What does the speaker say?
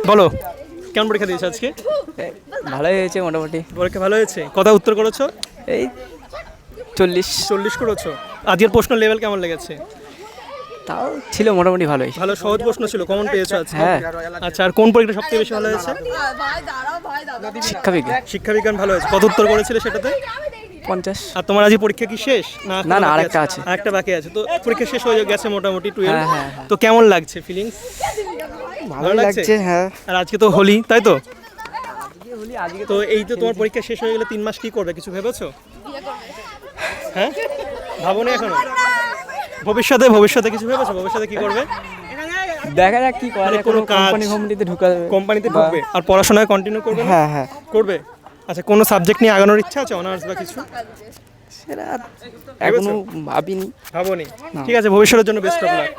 বলো কেমন পরীক্ষা দিয়েছো আজকে? ভালোই হয়েছে মোটামুটি। পরীক্ষা ভালো হয়েছে? কত উত্তর করেছো? এই 40 করেছো। আজকের প্রশ্ন লেভেল কেমন লেগেছে? তাও ছিল মোটামুটি ভালোই। ভালো সহজ প্রশ্ন ছিল, কমন পেয়েছো আজকে? হ্যাঁ। আচ্ছা, আর কোন পরীক্ষা সবথেকে বেশি ভালো হয়েছে? শিক্ষাবিজ্ঞান ভালো হয়েছে। কত উত্তর করেছিলে সেটাতে? 50। আর তোমার আজ পরীক্ষা কি শেষ? না না, আরেকটা আছে। আরেকটা বাকি আছে। তো পরীক্ষা শেষ হয়ে গেছে মোটামুটি 12। হ্যাঁ। তো কেমন লাগছে ফিলিংস? ভালো লাগছে, হ্যাঁ। আর আজকে তো হোলি, তাই তো? আজকে তো এই তো তোমার পরীক্ষা শেষ হয়ে গেলে 3 মাস কি করবে, কিছু ভেবেছো? হ্যাঁ, ভাবনি এখনো? ভবিষ্যতে কিছু ভেবেছো? ভবিষ্যতে কি করবে? দেখা যাক কি করে, কোনো কোম্পানিতে ঢুকবে। আর পড়াশোনায় কন্টিনিউ করবে? হ্যাঁ। করবে। আচ্ছা, কোনো সাবজেক্ট নিয়ে আগানোর ইচ্ছা আছে, অনার্স বা কিছু? সেটা এখনো ভাবিনি। ভাবনি। ঠিক আছে, ভবিষ্যতের জন্য বেস্ট অফ লাক।